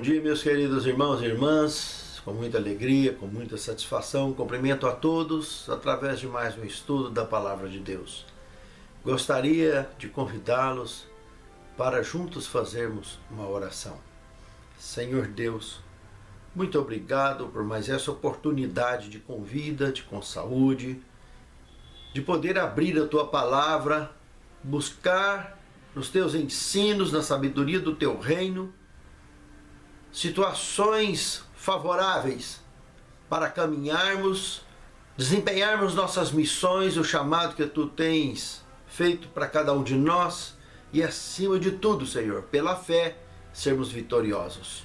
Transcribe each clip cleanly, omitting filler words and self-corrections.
Bom dia, meus queridos irmãos e irmãs. Com muita alegria, com muita satisfação, cumprimento a todos através de mais um estudo da Palavra de Deus. Gostaria de convidá-los para juntos fazermos uma oração. Senhor Deus, muito obrigado por mais essa oportunidade de com vida, com saúde, de poder abrir a Tua Palavra, buscar nos Teus ensinos, na sabedoria do Teu reino, situações favoráveis para caminharmos, desempenharmos nossas missões, o chamado que Tu tens feito para cada um de nós e, acima de tudo, Senhor, pela fé, sermos vitoriosos.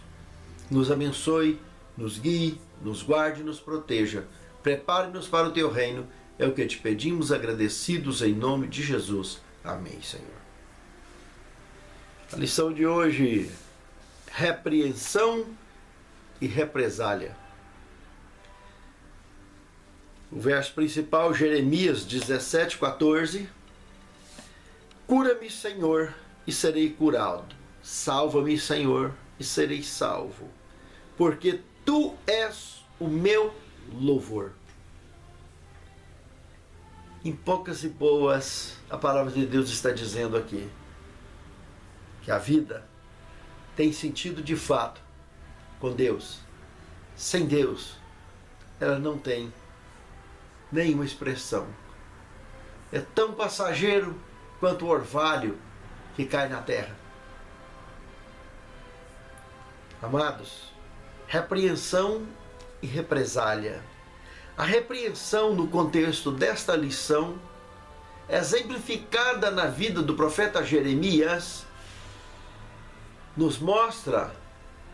Nos abençoe, nos guie, nos guarde e nos proteja. Prepare-nos para o Teu reino. É o que te pedimos, agradecidos em nome de Jesus. Amém, Senhor. A lição de hoje: repreensão e represália. O verso principal, Jeremias 17:14. Cura-me, Senhor, e serei curado. Salva-me, Senhor, e serei salvo. Porque Tu és o meu louvor. Em poucas e boas, a palavra de Deus está dizendo aqui que a vida tem sentido de fato com Deus. Sem Deus, ela não tem nenhuma expressão. É tão passageiro quanto o orvalho que cai na terra. Amados, repreensão e represália. A repreensão, no contexto desta lição, é exemplificada na vida do profeta Jeremias, nos mostra,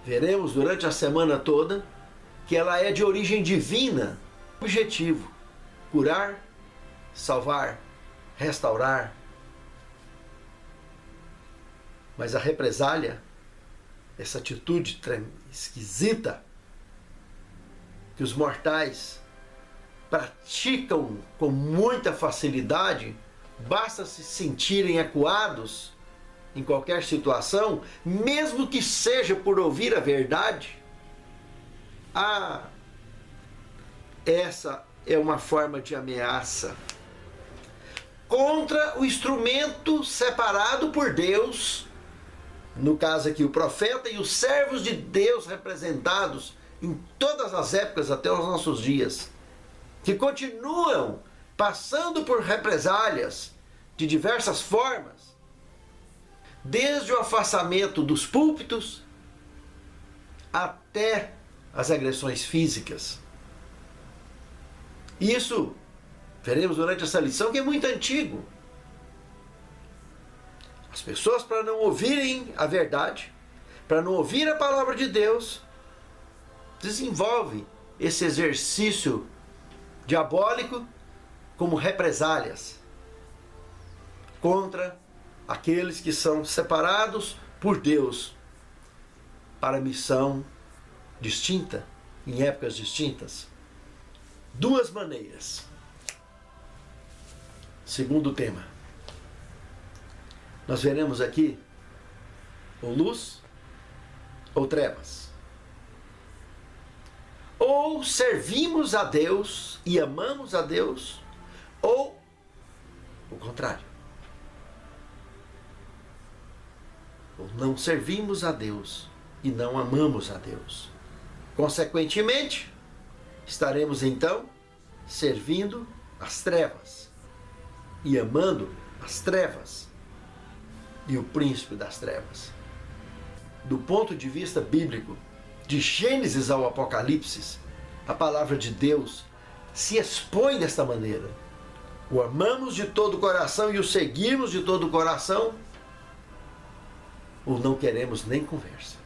veremos durante a semana toda, que ela é de origem divina. Objetivo: curar, salvar, restaurar. Mas a represália, essa atitude esquisita que os mortais praticam com muita facilidade, basta se sentirem acuados em qualquer situação, mesmo que seja por ouvir a verdade. Essa é uma forma de ameaça contra o instrumento separado por Deus, no caso aqui o profeta e os servos de Deus representados em todas as épocas até os nossos dias, que continuam passando por represálias de diversas formas, desde o afastamento dos púlpitos até as agressões físicas. Isso veremos durante essa lição, que é muito antigo. As pessoas, para não ouvirem a verdade, para não ouvir a palavra de Deus, desenvolvem esse exercício diabólico como represálias contra aqueles que são separados por Deus para missão distinta, em épocas distintas. Duas maneiras. Segundo tema, nós veremos aqui ou luz ou trevas. Ou servimos a Deus e amamos a Deus, ou o contrário. Ou não servimos a Deus e não amamos a Deus. Consequentemente, estaremos então servindo as trevas e amando as trevas e o príncipe das trevas. Do ponto de vista bíblico, de Gênesis ao Apocalipse, a palavra de Deus se expõe desta maneira: o amamos de todo o coração e o seguimos de todo o coração, ou não queremos nem conversa.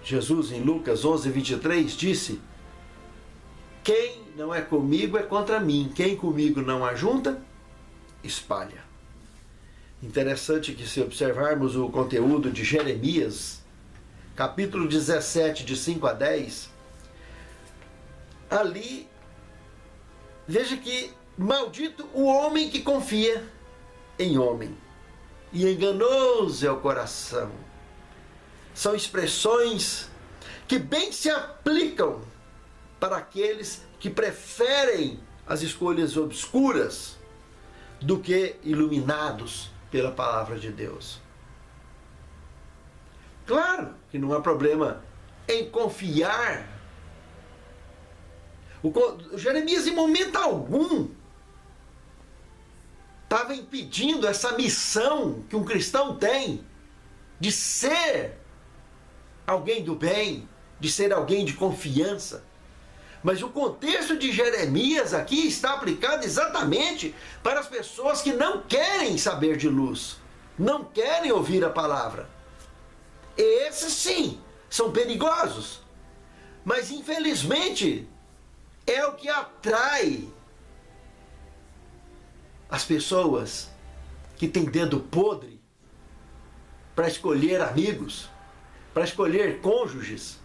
Jesus, em Lucas 11:23, disse: quem não é comigo é contra mim, quem comigo não ajunta, espalha. Interessante que, se observarmos o conteúdo de Jeremias, capítulo 17, de 5 a 10, ali, veja que maldito o homem que confia em homem, e enganoso é o coração são expressões que bem se aplicam para aqueles que preferem as escolhas obscuras do que iluminados pela palavra de Deus. Claro que não há problema em confiar. O Jeremias, em momento algum, estava impedindo essa missão que um cristão tem de ser alguém do bem, de ser alguém de confiança. Mas o contexto de Jeremias aqui está aplicado exatamente para as pessoas que não querem saber de luz, não querem ouvir a palavra. Esses sim, são perigosos. Mas infelizmente é o que atrai as pessoas que têm dedo podre para escolher amigos, para escolher cônjuges.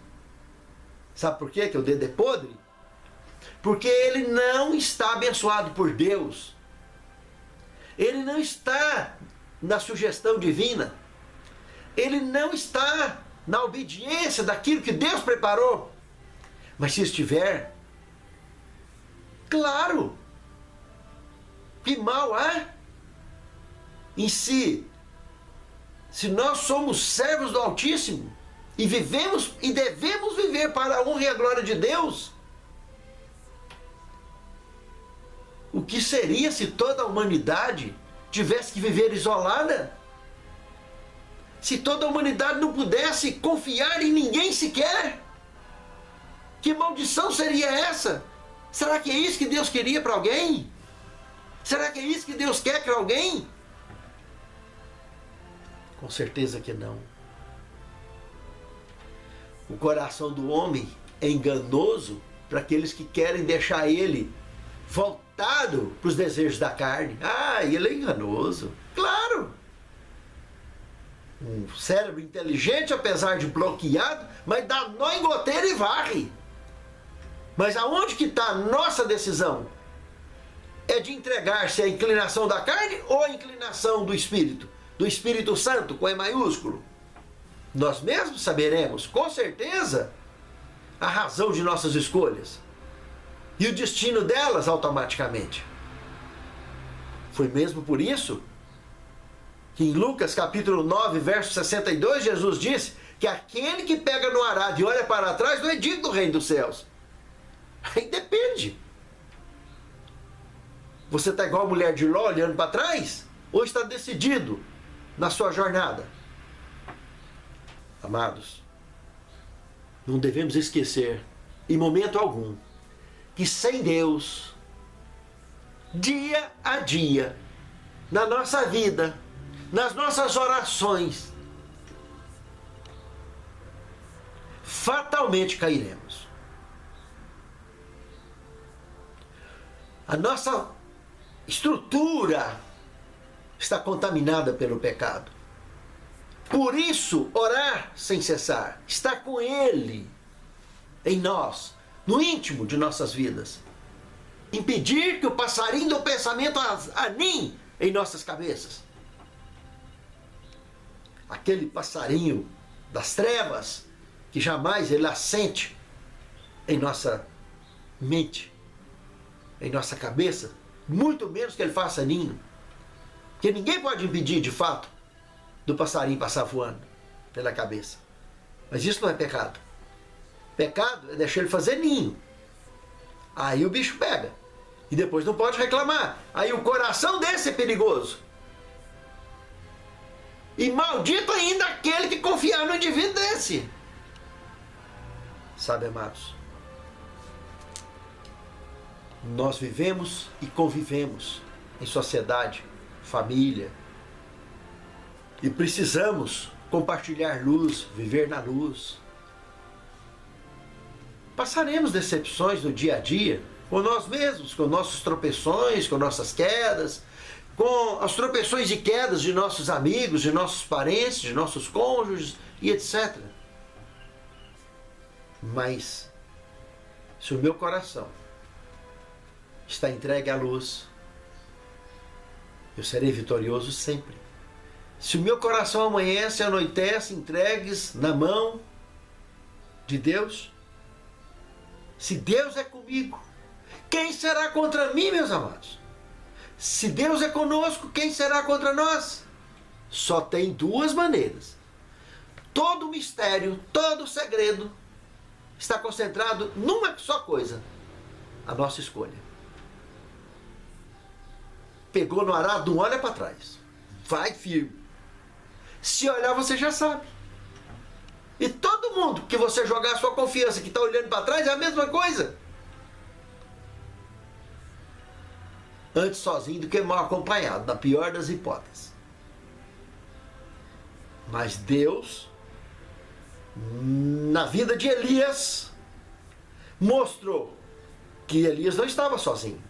Sabe por quê que o dedo é podre? Porque ele não está abençoado por Deus. Ele não está na sugestão divina. Ele não está na obediência daquilo que Deus preparou. Mas se estiver, claro, que mal há em si. Se nós somos servos do Altíssimo e vivemos e devemos viver para a honra e a glória de Deus, o que seria se toda a humanidade tivesse que viver isolada? Se toda a humanidade não pudesse confiar em ninguém sequer? Que maldição seria essa? Será que é isso que Deus queria para alguém? Será que é isso que Deus quer para alguém? Com certeza que não. O coração do homem é enganoso para aqueles que querem deixar ele voltado para os desejos da carne. Ah, ele é enganoso. Claro! Um cérebro inteligente, apesar de bloqueado, mas dá nó em goteira e varre. Mas aonde que está a nossa decisão? É de entregar-se à inclinação da carne ou à inclinação do Espírito? Do Espírito Santo, com E maiúsculo? Nós mesmos saberemos, com certeza, a razão de nossas escolhas. E o destino delas automaticamente. Foi mesmo por isso que em Lucas capítulo 9, verso 62, Jesus disse que aquele que pega no arado e olha para trás não é digno do reino dos céus. Aí depende. Você está igual a mulher de Ló olhando para trás? Ou está decidido na sua jornada? Amados, não devemos esquecer, em momento algum, que sem Deus, dia a dia, na nossa vida, nas nossas orações, fatalmente cairemos. A nossa estrutura está contaminada pelo pecado. Por isso, orar sem cessar, estar com Ele em nós, no íntimo de nossas vidas. Impedir que o passarinho do pensamento aninhe em nossas cabeças. Aquele passarinho das trevas que jamais ele assente em nossa mente, em nossa cabeça, muito menos que ele faça ninho. Porque ninguém pode impedir, de fato, do passarinho passar voando pela cabeça. Mas isso não é pecado. Pecado é deixar ele fazer ninho. Aí o bicho pega. E depois não pode reclamar. Aí o coração desse é perigoso. E maldito ainda aquele que confiar no indivíduo desse. Sabe, amados? Nós vivemos e convivemos em sociedade, família. E precisamos compartilhar luz, viver na luz. Passaremos decepções no dia a dia, com nós mesmos, com nossos tropeções, com nossas quedas, com as tropeções e quedas de nossos amigos, de nossos parentes, de nossos cônjuges e etc. Mas, se o meu coração está entregue à luz, eu serei vitorioso sempre. Se o meu coração amanhece e anoitece, entregues na mão de Deus, se Deus é comigo, quem será contra mim, meus amados? Se Deus é conosco, quem será contra nós? Só tem duas maneiras. Todo o mistério, todo o segredo está concentrado numa só coisa: a nossa escolha. Pegou no arado, não olha para trás. Vai firme. Se olhar, você já sabe. E todo mundo que você jogar a sua confiança, que está olhando para trás, é a mesma coisa. Antes sozinho do que mal acompanhado, na pior das hipóteses. Mas Deus, na vida de Elias, mostrou que Elias não estava sozinho.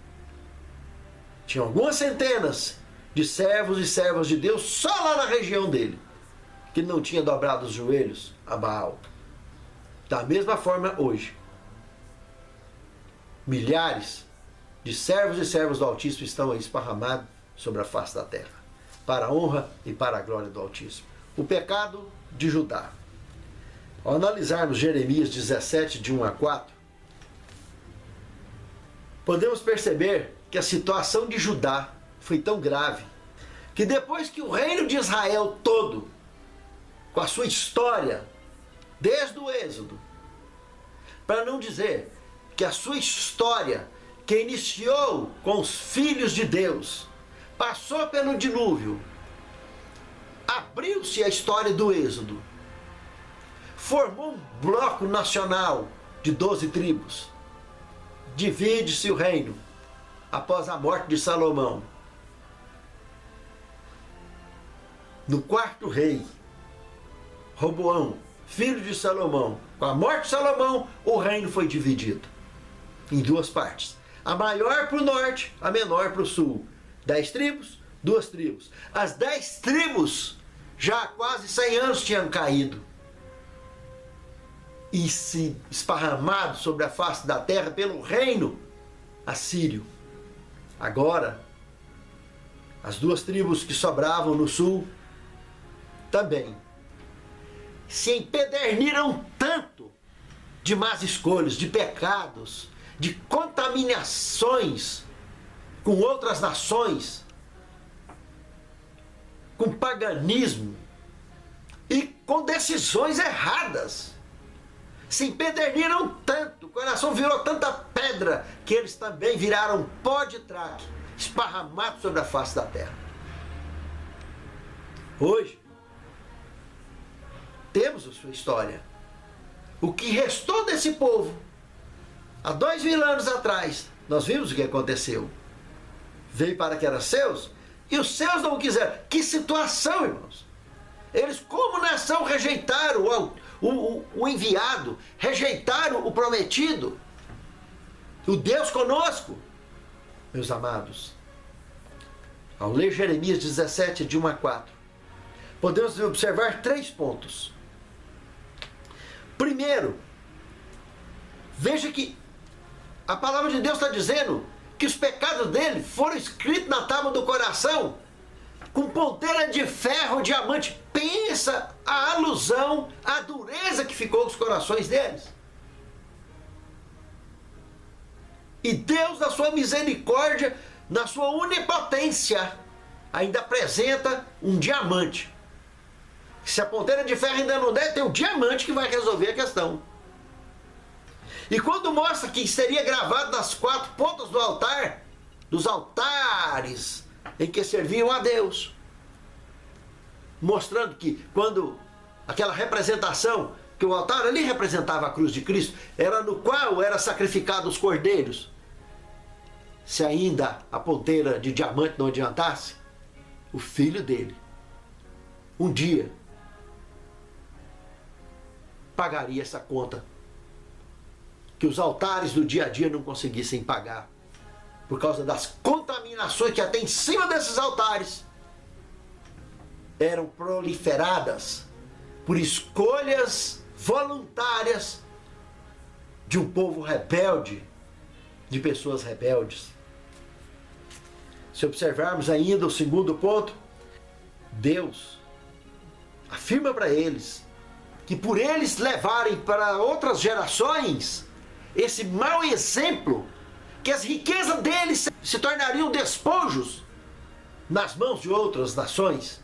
Tinha algumas centenas de servos e servas de Deus só lá na região dele, que não tinha dobrado os joelhos a Baal. Da mesma forma hoje, milhares de servos e servas do Altíssimo estão aí esparramados sobre a face da terra, para a honra e para a glória do Altíssimo. O pecado de Judá. Ao analisarmos Jeremias 17, de 1 a 4, podemos perceber que a situação de Judá foi tão grave que depois que o reino de Israel todo, com a sua história, desde o Êxodo, para não dizer que a sua história, que iniciou com os filhos de Deus, passou pelo dilúvio, abriu-se a história do Êxodo, formou um bloco nacional de 12 tribos, divide-se o reino após a morte de Salomão. No quarto rei, Roboão, filho de Salomão, com a morte de Salomão, o reino foi dividido em duas partes. A maior para o norte, a menor para o sul. 10 tribos, 2 tribos. As 10 tribos já há quase 100 anos tinham caído e se esparramado sobre a face da terra pelo reino assírio. Agora, as 2 tribos que sobravam no sul também se empederniram tanto de más escolhas, de pecados, de contaminações com outras nações, com paganismo e com decisões erradas. Se empederniram tanto, o coração virou tanta pedra, que eles também viraram pó de traque, esparramados sobre a face da terra. Hoje, temos a sua história. O que restou desse povo, há 2000 anos atrás, nós vimos o que aconteceu. Veio para que eram seus, e os seus não quiseram. Que situação, irmãos! Eles, como nação, rejeitaram o enviado, rejeitaram o prometido, o Deus conosco. Meus amados, ao ler Jeremias 17, de 1 a 4, podemos observar 3 pontos. Primeiro, veja que a palavra de Deus está dizendo que os pecados dele foram escritos na tábua do coração com ponteira de ferro, diamante. Pensa a alusão, a dureza que ficou nos corações deles. E Deus, na sua misericórdia, na sua onipotência, ainda apresenta um diamante. Se a ponteira de ferro ainda não der, tem um diamante que vai resolver a questão. E quando mostra que seria gravado nas 4 pontas do altar, dos altares em que serviam a Deus, mostrando que quando aquela representação, que o altar ali representava a cruz de Cristo, era no qual eram sacrificados os cordeiros. Se ainda a ponteira de diamante não adiantasse, o filho dele, um dia, pagaria essa conta que os altares do dia a dia não conseguissem pagar, por causa das contaminações que até em cima desses altares eram proliferadas por escolhas voluntárias de um povo rebelde, de pessoas rebeldes. Se observarmos ainda o segundo ponto, Deus afirma para eles que por eles levarem para outras gerações esse mau exemplo, que as riquezas deles se tornariam despojos nas mãos de outras nações.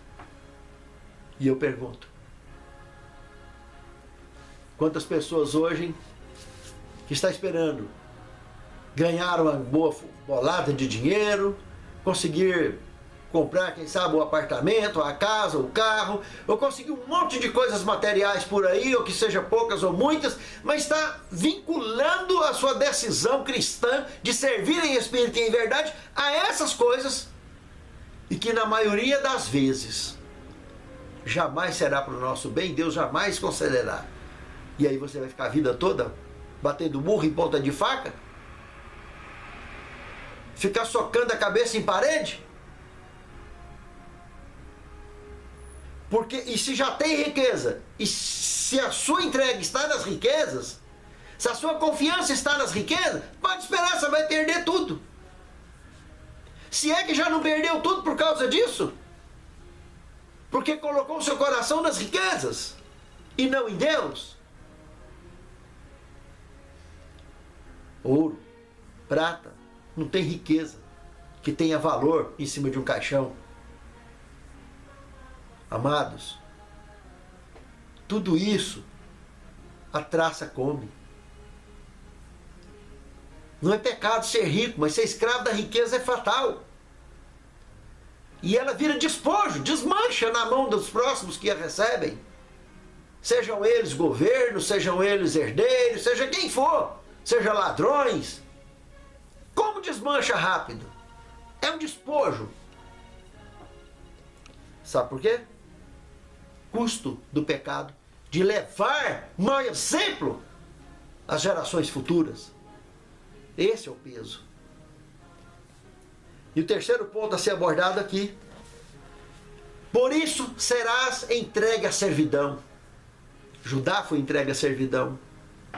E eu pergunto, quantas pessoas hoje que estão esperando ganhar uma boa bolada de dinheiro, conseguir comprar, quem sabe, o apartamento, a casa, o carro, ou conseguir um monte de coisas materiais por aí, ou que seja poucas ou muitas, mas está vinculando a sua decisão cristã de servir em espírito e em verdade a essas coisas, e que na maioria das vezes jamais será para o nosso bem, Deus jamais concederá. E aí você vai ficar a vida toda batendo burro em ponta de faca? Ficar socando a cabeça em parede? Porque, e se já tem riqueza, e se a sua entrega está nas riquezas, se a sua confiança está nas riquezas, pode esperar, você vai perder tudo. Se é que já não perdeu tudo por causa disso, porque colocou o seu coração nas riquezas e não em Deus. Ouro, prata, não tem riqueza que tenha valor em cima de um caixão. Amados, tudo isso a traça come. Não é pecado ser rico, mas ser escravo da riqueza é fatal. E ela vira despojo, desmancha na mão dos próximos que a recebem. Sejam eles governos, sejam eles herdeiros, seja quem for, seja ladrões. Como desmancha rápido? É um despojo. Sabe por quê? Custo do pecado de levar mau exemplo às gerações futuras. Esse é o peso. E o terceiro ponto a ser abordado aqui: por isso serás entregue à servidão. Judá foi entregue à servidão.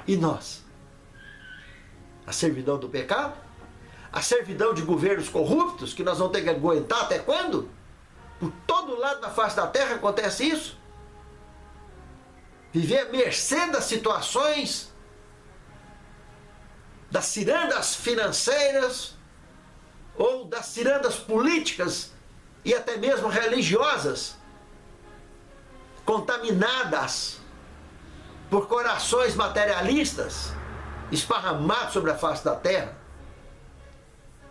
E nós? A servidão do pecado? A servidão de governos corruptos que nós vamos ter que aguentar até quando? Por todo lado da face da terra acontece isso. Viver à mercê das situações, das cirandas financeiras, ou das cirandas políticas e até mesmo religiosas, contaminadas por corações materialistas esparramados sobre a face da terra,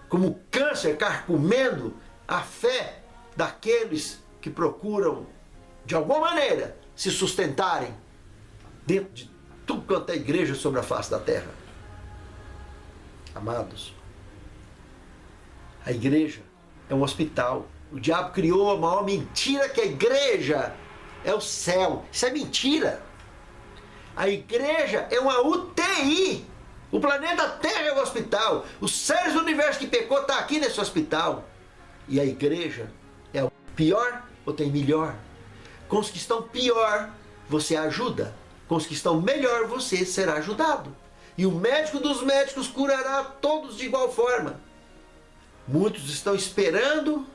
como câncer carcomendo a fé daqueles que procuram, de alguma maneira, se sustentarem dentro de tudo quanto é igreja sobre a face da terra. Amados, a igreja é um hospital. O diabo criou a maior mentira, que a igreja é o céu. Isso é mentira. A igreja é uma UTI. O planeta Terra é o hospital. Os seres do universo que pecou estão aqui nesse hospital. E a igreja é o pior ou tem melhor? Com os que estão pior, você ajuda. Com os que estão melhor, você será ajudado. E o médico dos médicos curará todos de igual forma. Muitos estão esperando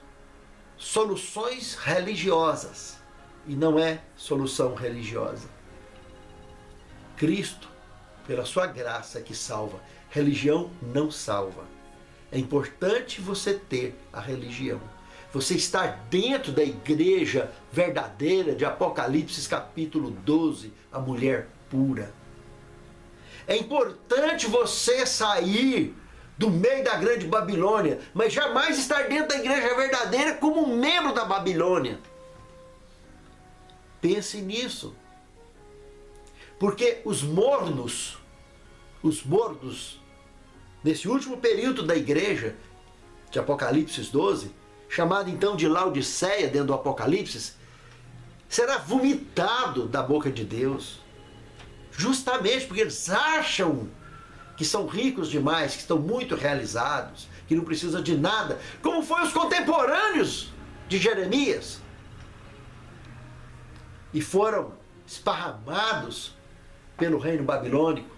soluções religiosas. E não é solução religiosa. Cristo, pela sua graça, que salva. Religião não salva. É importante você ter a religião. Você estar dentro da igreja verdadeira de Apocalipse capítulo 12, a mulher pura. É importante você sair do meio da grande Babilônia, mas jamais estar dentro da igreja verdadeira como um membro da Babilônia. Pense nisso. Porque os mornos, nesse último período da igreja, de Apocalipse 12, chamado então de Laodiceia dentro do Apocalipse, será vomitado da boca de Deus. Justamente porque eles acham que são ricos demais, que estão muito realizados, que não precisam de nada, como foi os contemporâneos de Jeremias. E foram esparramados pelo reino babilônico.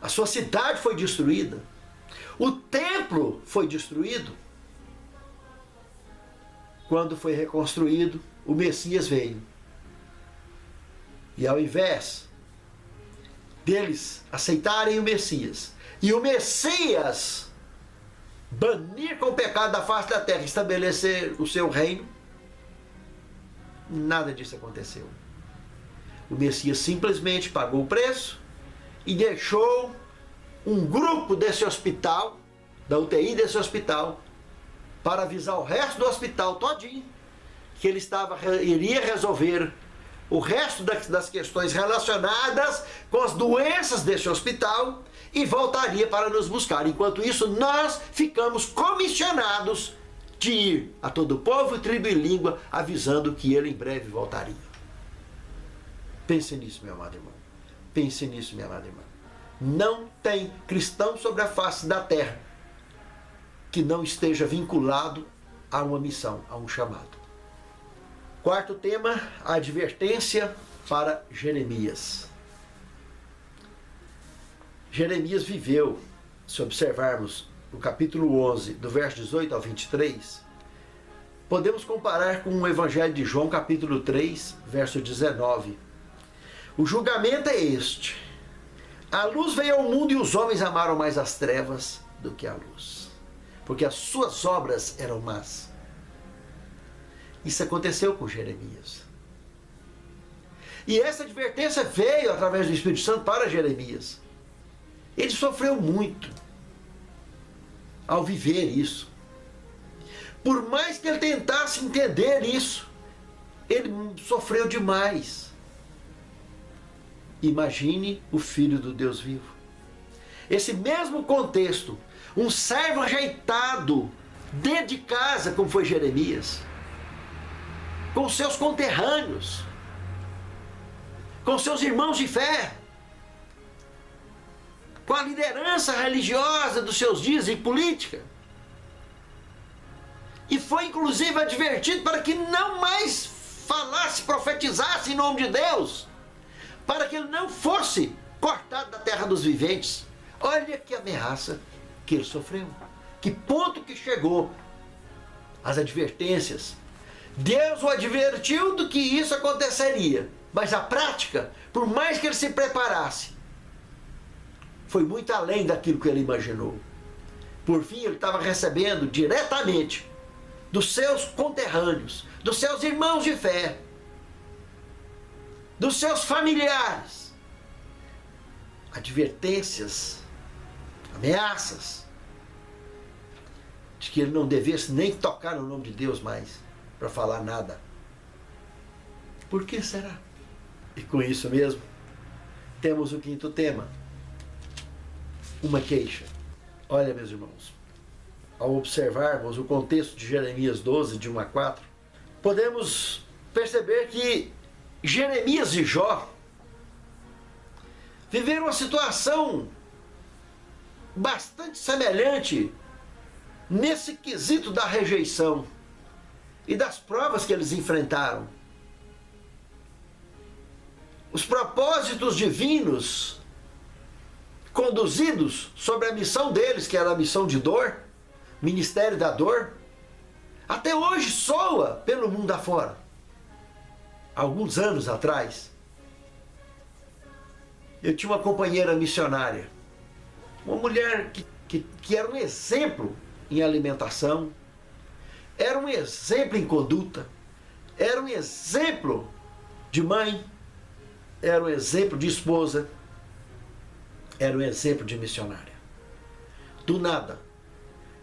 A sua cidade foi destruída. O templo foi destruído. Quando foi reconstruído, o Messias veio E ao invés deles aceitarem o Messias, e o Messias banir com o pecado da face da terra, estabelecer o seu reino, nada disso aconteceu. O Messias simplesmente pagou o preço e deixou um grupo desse hospital, da UTI desse hospital, para avisar o resto do hospital todinho que ele iria resolver o resto das questões relacionadas com as doenças desse hospital e voltaria para nos buscar. Enquanto isso, nós ficamos comissionados de ir a todo povo, tribo e língua, avisando que ele em breve voltaria. Pense nisso, meu amado irmão. Pense nisso, minha amada irmã. Não tem cristão sobre a face da terra que não esteja vinculado a uma missão, a um chamado. Quarto tema, a advertência para Jeremias. Jeremias viveu, se observarmos o capítulo 11, do verso 18 ao 23, podemos comparar com o Evangelho de João, capítulo 3, verso 19. O julgamento é este: a luz veio ao mundo e os homens amaram mais as trevas do que a luz, porque as suas obras eram más. Isso aconteceu com Jeremias. E essa advertência veio através do Espírito Santo para Jeremias. Ele sofreu muito ao viver isso. Por mais que ele tentasse entender isso, ele sofreu demais. Imagine o Filho do Deus vivo. Esse mesmo contexto, um servo ajeitado dentro de casa, como foi Jeremias, com seus conterrâneos, com seus irmãos de fé, com a liderança religiosa dos seus dias e política. E foi inclusive advertido para que não mais falasse, profetizasse em nome de Deus, para que ele não fosse cortado da terra dos viventes. Olha que ameaça que ele sofreu. Que ponto que chegou as advertências. Deus o advertiu do que isso aconteceria, mas a prática, por mais que ele se preparasse, foi muito além daquilo que ele imaginou. Por fim, ele estava recebendo diretamente dos seus conterrâneos, dos seus irmãos de fé, dos seus familiares, advertências, ameaças, de que ele não devesse nem tocar no nome de Deus mais, para falar nada. Por que será? E com isso mesmo, temos o quinto tema, uma queixa. Olha, meus irmãos, ao observarmos o contexto de Jeremias 12, de 1 a 4, podemos perceber que Jeremias e Jó viveram uma situação bastante semelhante nesse quesito da rejeição e das provas que eles enfrentaram. Os propósitos divinos conduzidos sobre a missão deles, que era a missão de dor, ministério da dor, até hoje soa pelo mundo afora. Alguns anos atrás, eu tinha uma companheira missionária, uma mulher que era um exemplo em alimentação, era um exemplo em conduta, era um exemplo de mãe, era um exemplo de esposa, era um exemplo de missionária. Do nada,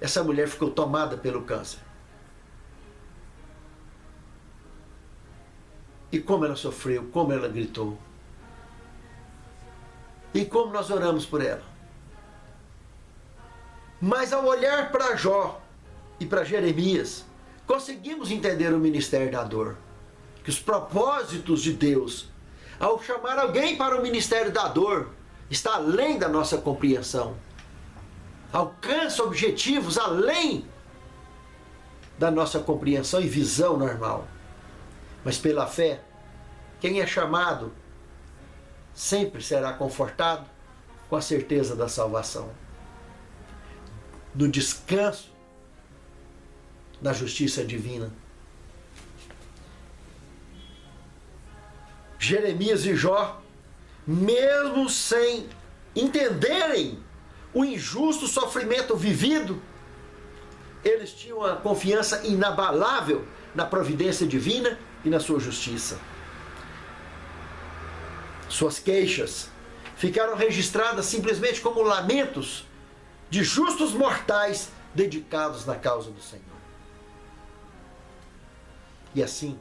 essa mulher ficou tomada pelo câncer. E como ela sofreu, como ela gritou. E como nós oramos por ela. Mas ao olhar para Jó e para Jeremias, conseguimos entender o ministério da dor. Que os propósitos de Deus, ao chamar alguém para o ministério da dor, está além da nossa compreensão. Alcança objetivos além da nossa compreensão e visão normal. Mas pela fé, quem é chamado sempre será confortado com a certeza da salvação, no descanso da justiça divina. Jeremias e Jó, mesmo sem entenderem o injusto sofrimento vivido, eles tinham uma confiança inabalável na providência divina e na sua justiça. Suas queixas ficaram registradas simplesmente como lamentos de justos mortais dedicados na causa do Senhor. E assim,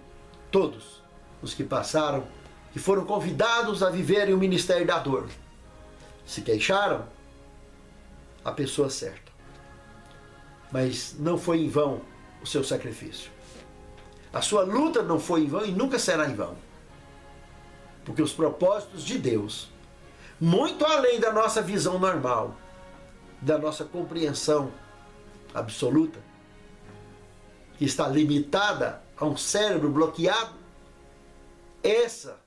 todos os que passaram, que foram convidados a viverem o ministério da dor, se queixaram a pessoa certa. Mas não foi em vão o seu sacrifício. A sua luta não foi em vão e nunca será em vão. Porque os propósitos de Deus, muito além da nossa visão normal, da nossa compreensão absoluta, que está limitada a um cérebro bloqueado, essa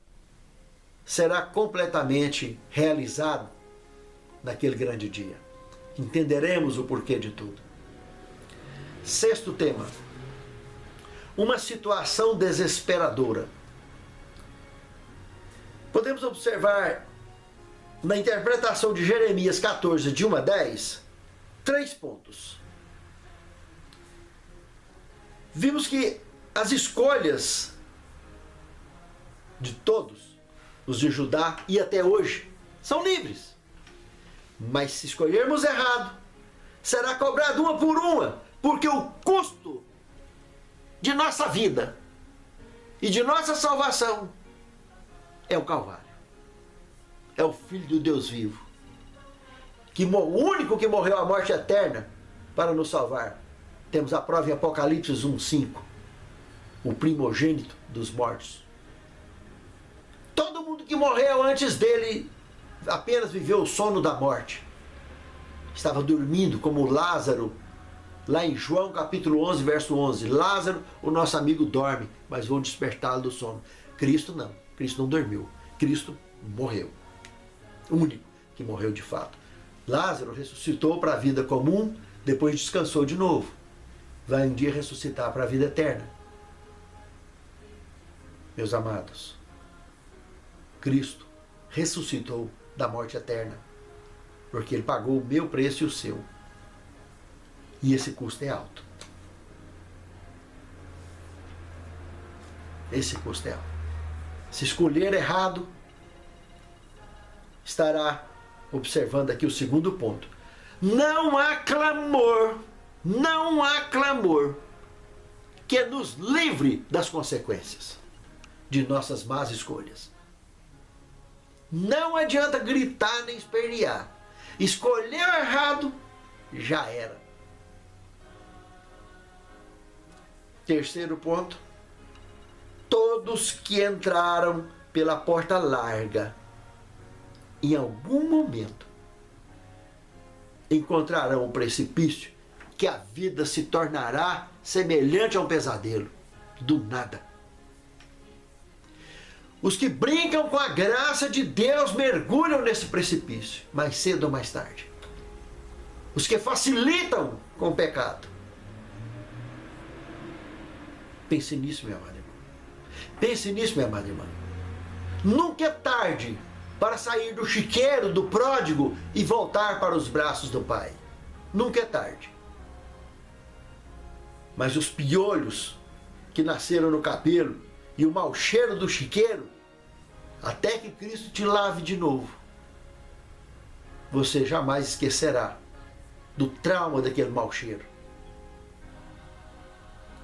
será completamente realizada naquele grande dia. Entenderemos o porquê de tudo. Sexto tema. Uma situação desesperadora. Podemos observar na interpretação de Jeremias 14, de 1 a 10, 3 pontos. Vimos que as escolhas de todos os de Judá e até hoje são livres. Mas se escolhermos errado, será cobrado uma por uma, porque o custo de nossa vida e de nossa salvação é o Calvário. É o Filho do Deus vivo, o único que morreu a morte eterna para nos salvar. Temos a prova em Apocalipse 1:5, o primogênito dos mortos. Todo mundo que morreu antes dele apenas viveu o sono da morte. Estava dormindo, como Lázaro, lá em João capítulo 11, verso 11. Lázaro, o nosso amigo, dorme, mas vou despertá-lo do sono. Cristo não. Cristo não dormiu. Cristo morreu. O único que morreu de fato. Lázaro ressuscitou para a vida comum, depois descansou de novo. Vai um dia ressuscitar para a vida eterna. Meus amados, Cristo ressuscitou da morte eterna, porque Ele pagou o meu preço e o seu. E esse custo é alto. Esse custo é alto. Se escolher errado, estará observando aqui o segundo ponto. Não há clamor que nos livre das consequências de nossas más escolhas. Não adianta gritar nem espernear. Escolheu errado, já era. Terceiro ponto. Todos que entraram pela porta larga, em algum momento, encontrarão um precipício que a vida se tornará semelhante a um pesadelo, do nada. Os que brincam com a graça de Deus mergulham nesse precipício, mais cedo ou mais tarde. Os que facilitam com o pecado. Pense nisso, meu amado irmão. Pense nisso, minha amada irmã. Nunca é tarde para sair do chiqueiro do pródigo e voltar para os braços do Pai. Nunca é tarde. Mas os piolhos que nasceram no cabelo e o mau cheiro do chiqueiro, até que Cristo te lave de novo, você jamais esquecerá do trauma daquele mau cheiro.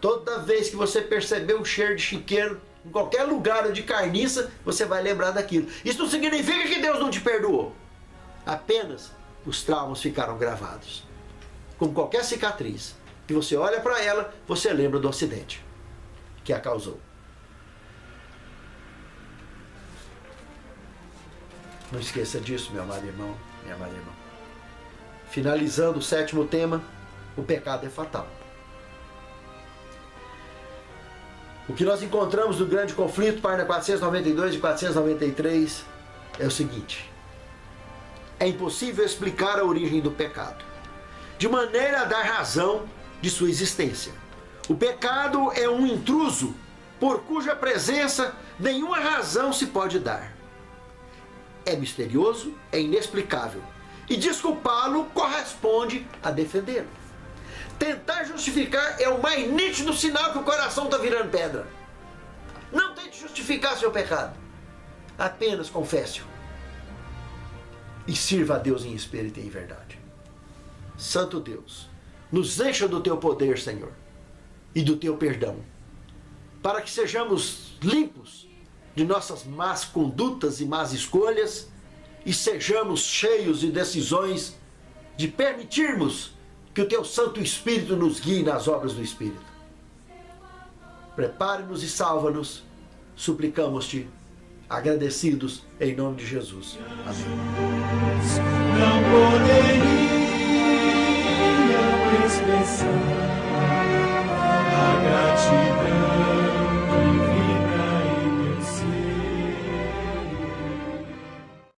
Toda vez que você perceber o cheiro de chiqueiro em qualquer lugar de carniça, você vai lembrar daquilo. Isso não significa que Deus não te perdoou. Apenas os traumas ficaram gravados. Como qualquer cicatriz. E você olha para ela, você lembra do acidente que a causou. Não esqueça disso, meu amado irmão, minha amada irmã. Finalizando o sétimo tema, o pecado é fatal. O que nós encontramos no grande conflito, página 492 e 493, é o seguinte. É impossível explicar a origem do pecado, de maneira a dar razão de sua existência. O pecado é um intruso, por cuja presença nenhuma razão se pode dar. É misterioso, é inexplicável. E desculpá-lo corresponde a defendê-lo. Tentar justificar é o mais nítido sinal que o coração está virando pedra. Não tente justificar seu pecado. Apenas confesse-o. E sirva a Deus em espírito e em verdade. Santo Deus, nos encha do teu poder, Senhor, e do teu perdão, para que sejamos limpos de nossas más condutas e más escolhas e sejamos cheios de decisões de permitirmos que o teu Santo Espírito nos guie nas obras do Espírito. Prepare-nos e salva-nos, suplicamos-te, agradecidos em nome de Jesus. Amém.